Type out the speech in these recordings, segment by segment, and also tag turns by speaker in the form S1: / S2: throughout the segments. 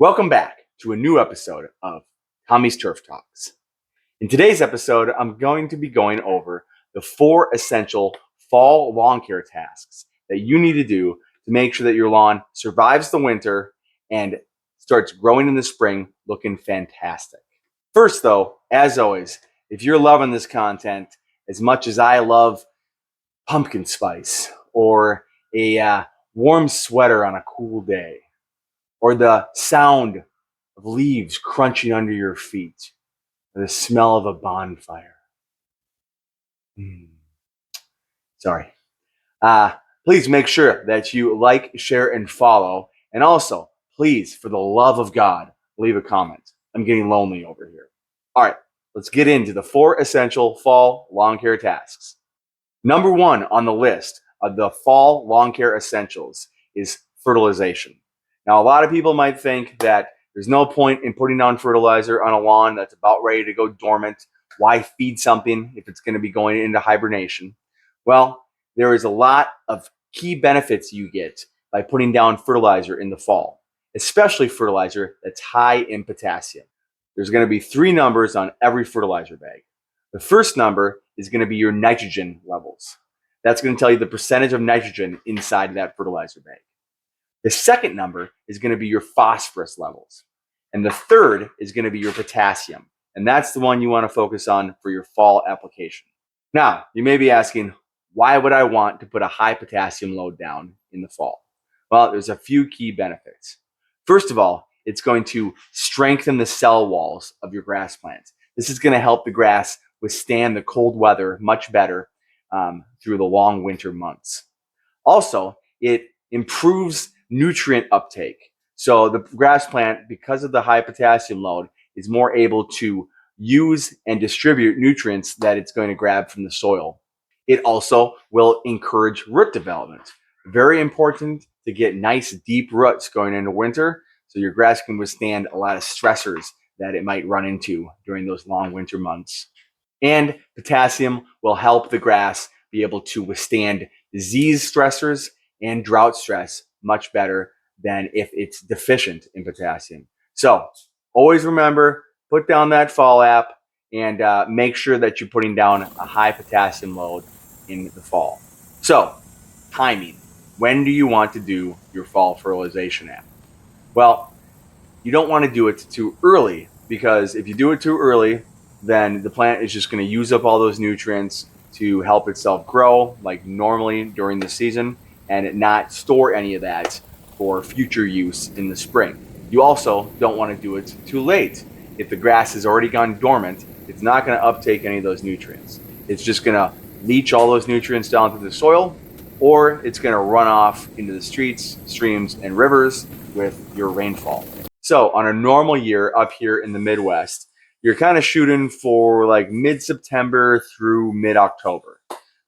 S1: Welcome back to a new episode of Tommy's Turf Talks. In today's episode, I'm going to be going over the 4 essential fall lawn care tasks that you need to do to make sure that your lawn survives the winter and starts growing in the spring looking fantastic. First though, as always, if you're loving this content as much as I love pumpkin spice or a warm sweater on a cool day, or the sound of leaves crunching under your feet, or the smell of a bonfire. Sorry. Please make sure that you like, share, and follow. And also, please, for the love of God, leave a comment. I'm getting lonely over here. All right, let's get into the 4 essential fall lawn care tasks. Number 1 on the list of the fall lawn care essentials is fertilization. Now, a lot of people might think that there's no point in putting down fertilizer on a lawn that's about ready to go dormant. Why feed something if it's going to be going into hibernation? Well, there is a lot of key benefits you get by putting down fertilizer in the fall, especially fertilizer that's high in potassium. There's going to be 3 numbers on every fertilizer bag. The first number is going to be your nitrogen levels. That's going to tell you the percentage of nitrogen inside that fertilizer bag. The second number is going to be your phosphorus levels. And the third is going to be your potassium. And that's the one you want to focus on for your fall application. Now, you may be asking, why would I want to put a high potassium load down in the fall? Well, there's a few key benefits. First of all, it's going to strengthen the cell walls of your grass plants. This is going to help the grass withstand the cold weather much better through the long winter months. Also, it improves nutrient uptake. So the grass plant, because of the high potassium load, is more able to use and distribute nutrients that it's going to grab from the soil. It also will encourage root development. Very important to get nice deep roots going into winter so your grass can withstand a lot of stressors that it might run into during those long winter months. And potassium will help the grass be able to withstand disease stressors and drought stress much better than if it's deficient in potassium. So always remember, put down that fall app and make sure that you're putting down a high potassium load in the fall. So timing, when do you want to do your fall fertilization app? Well, you don't want to do it too early, because if you do it too early, then the plant is just going to use up all those nutrients to help itself grow like normally during the season, and not store any of that for future use in the spring. You also don't want to do it too late. If the grass has already gone dormant, it's not going to uptake any of those nutrients. It's just going to leach all those nutrients down through the soil, or it's going to run off into the streets, streams, and rivers with your rainfall. So on a normal year up here in the Midwest, you're kind of shooting for like mid-September through mid-October.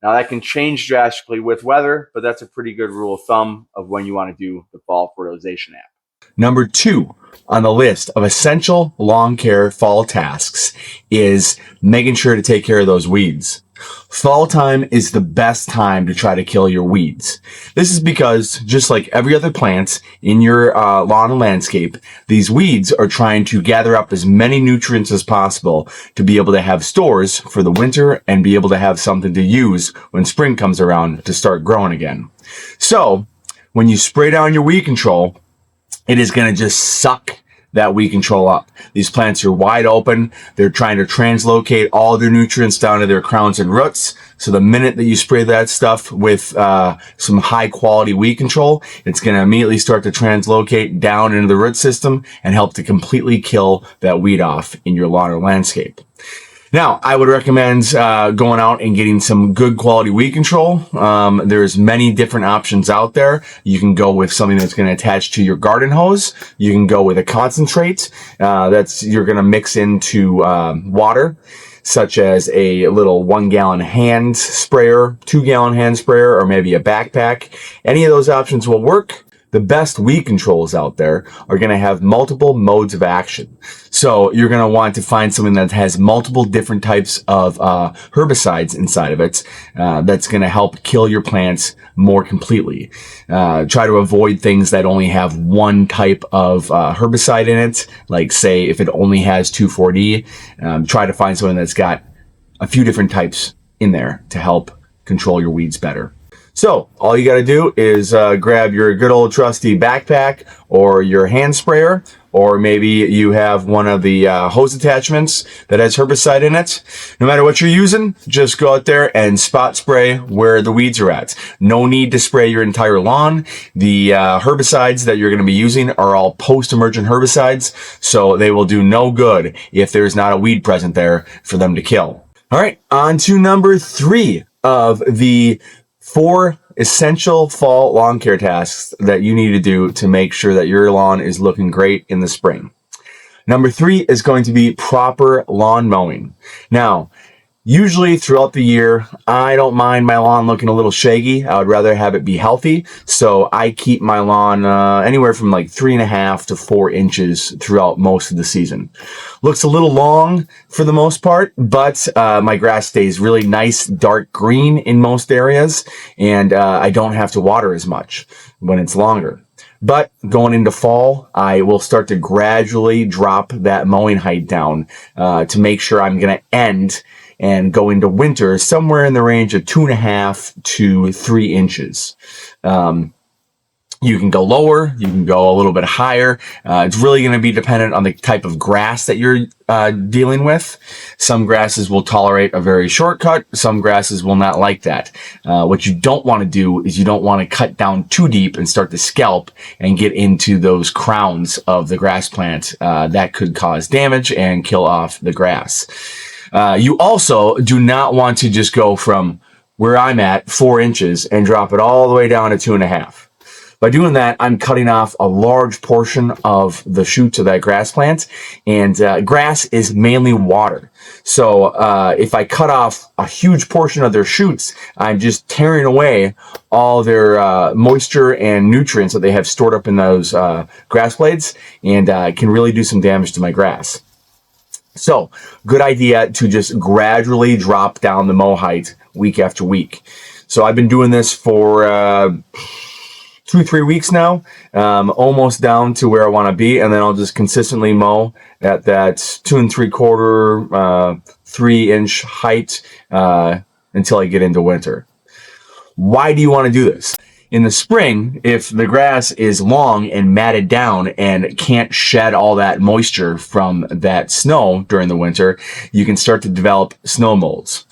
S1: Now that can change drastically with weather, but that's a pretty good rule of thumb of when you want to do the fall fertilization app. Number 2 on the list of essential lawn care fall tasks is making sure to take care of those weeds. Fall time is the best time to try to kill your weeds. This is because, just like every other plant in your lawn and landscape, these weeds are trying to gather up as many nutrients as possible to be able to have stores for the winter and be able to have something to use when spring comes around to start growing again. So, when you spray down your weed control, it is going to just suck that weed control up. These plants are wide open. They're trying to translocate all their nutrients down to their crowns and roots. So the minute that you spray that stuff with some high quality weed control, it's going to immediately start to translocate down into the root system and help to completely kill that weed off in your lawn or landscape. Now, I would recommend going out and getting some good quality weed control. There's many different options out there. You can go with something that's going to attach to your garden hose. You can go with a concentrate you're going to mix into water, such as a little 1-gallon hand sprayer, 2-gallon hand sprayer, or maybe a backpack. Any of those options will work.
S2: the best weed controls out there are going to have multiple modes of action. So you're going to want to find something that has multiple different types of herbicides inside of it that's going to help kill your plants more completely. Try to avoid things that only have one type of herbicide in it, like say if it only has 2,4-D. Try to find something that's got a few different types in there to help control your weeds better. So all you got to do is grab your good old trusty backpack or your hand sprayer, or maybe you have one of the hose attachments that has herbicide in it. No matter what you're using, just go out there and spot spray where the weeds are at. No need to spray your entire lawn. The herbicides that you're going to be using are all post-emergent herbicides, so they will do no good if there's not a weed present there for them to kill. All right, on to number 3 of the 4 essential fall lawn care tasks that you need to do to make sure that your lawn is looking great in the spring. Number 3 is going to be proper lawn mowing. Now, usually throughout the year, I don't mind my lawn looking a little shaggy. I would rather have it be healthy. So I keep my lawn anywhere from like 3.5 to 4 inches throughout most of the season. Looks a little long for the most part, but my grass stays really nice, dark green in most areas. And I don't have to water as much when it's longer. But going into fall, I will start to gradually drop that mowing height down to make sure I'm going to end and go into winter somewhere in the range of 2.5 to 3 inches. You can go lower, you can go a little bit higher. It's really going to be dependent on the type of grass that you're dealing with. Some grasses will tolerate a very short cut. Some grasses will not like that. What you don't want to do is you don't want to cut down too deep and start to scalp and get into those crowns of the grass plant. That could cause damage and kill off the grass. You also do not want to just go from where I'm at, 4 inches, and drop it all the way down to 2.5. By doing that, I'm cutting off a large portion of the shoots of that grass plant, and grass is mainly water. So if I cut off a huge portion of their shoots, I'm just tearing away all their moisture and nutrients that they have stored up in those grass blades, and can really do some damage to my grass. So, good idea to just gradually drop down the mow height week after week. So I've been doing this for 2-3 weeks now, almost down to where I want to be, and then I'll just consistently mow at that 2 3/4, 3-inch height until I get into winter. Why do you want to do this? In the spring, if the grass is long and matted down and can't shed all that moisture from that snow during the winter, you can start to develop snow molds.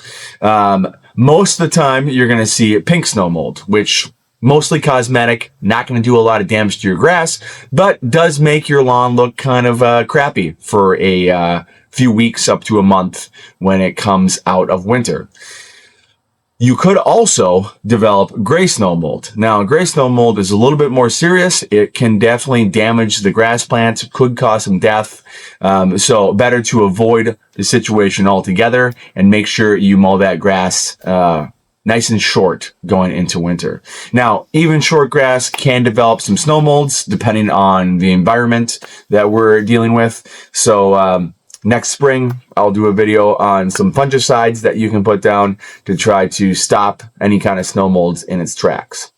S2: Most of the time, you're going to see pink snow mold, which mostly cosmetic, not going to do a lot of damage to your grass, but does make your lawn look kind of crappy for a few weeks up to a month when it comes out of winter. You could also develop gray snow mold. Now, gray snow mold is a little bit more serious. It can definitely damage the grass plants, could cause some death. So better to avoid the situation altogether and make sure you mow that grass nice and short going into winter. Now, even short grass can develop some snow molds depending on the environment that we're dealing with. So next spring, I'll do a video on some fungicides that you can put down to try to stop any kind of snow molds in its tracks.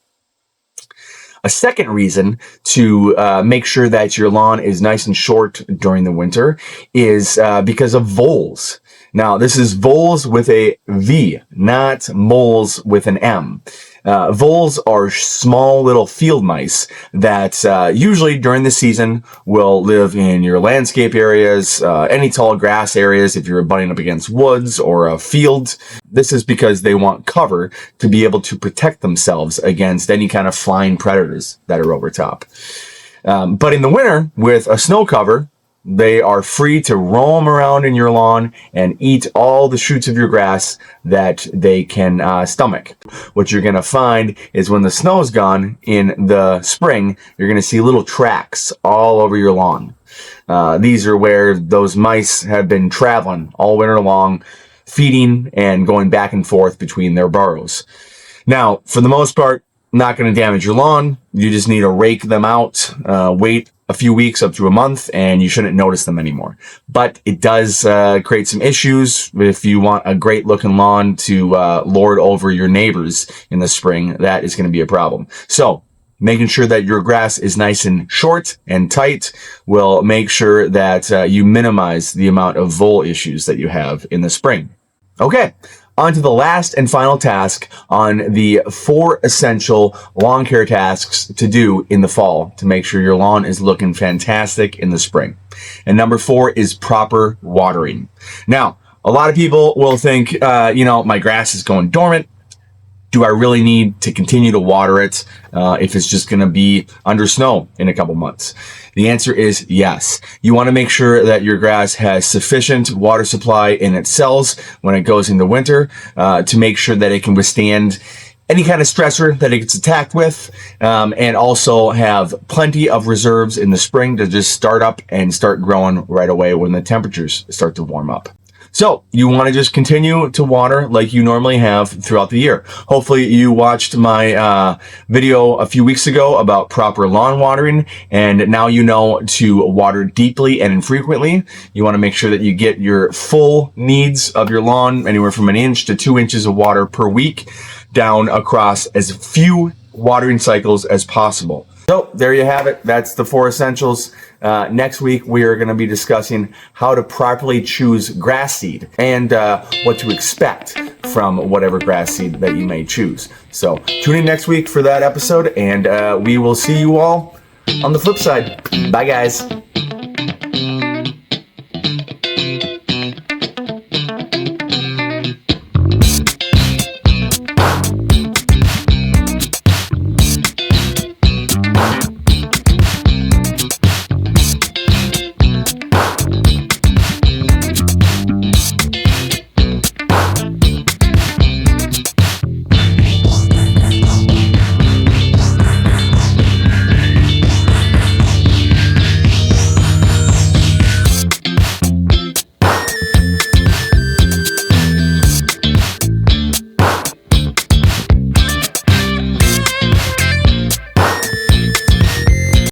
S2: A second reason to make sure that your lawn is nice and short during the winter is because of voles. Now, this is voles with a V, not moles with an M. Voles are small little field mice that usually during the season will live in your landscape areas, any tall grass areas if you're butting up against woods or a field. This is because they want cover to be able to protect themselves against any kind of flying predators that are over top. But in the winter, with a snow cover, they are free to roam around in your lawn and eat all the shoots of your grass that they can stomach. What you're going to find is when the snow is gone in the spring, you're going to see little tracks all over your lawn. These are where those mice have been traveling all winter long, feeding and going back and forth between their burrows. Now, for the most part, not going to damage your lawn. You just need to rake them out, wait a few weeks up to a month, and you shouldn't notice them anymore. But it does create some issues if you want a great looking lawn to lord over your neighbors in the spring. That is going to be a problem. So making sure that your grass is nice and short and tight will make sure that you minimize the amount of vole issues that you have in the spring. Okay, on to the last and final task on the 4 essential lawn care tasks to do in the fall to make sure your lawn is looking fantastic in the spring. And number 4 is proper watering. Now, a lot of people will think, my grass is going dormant. Do I really need to continue to water it if it's just going to be under snow in a couple months? The answer is yes. You want to make sure that your grass has sufficient water supply in its cells when it goes into winter to make sure that it can withstand any kind of stressor that it gets attacked with, and also have plenty of reserves in the spring to just start up and start growing right away when the temperatures start to warm up. So you want to just continue to water like you normally have throughout the year. Hopefully you watched my video a few weeks ago about proper lawn watering, and now you know to water deeply and infrequently. You want to make sure that you get your full needs of your lawn, anywhere from 1 inch to 2 inches of water per week, down across as few watering cycles as possible. So there you have it. That's the 4 essentials. Next week, we are going to be discussing how to properly choose grass seed and what to expect from whatever grass seed that you may choose. So tune in next week for that episode, and we will see you all on the flip side. Bye, guys.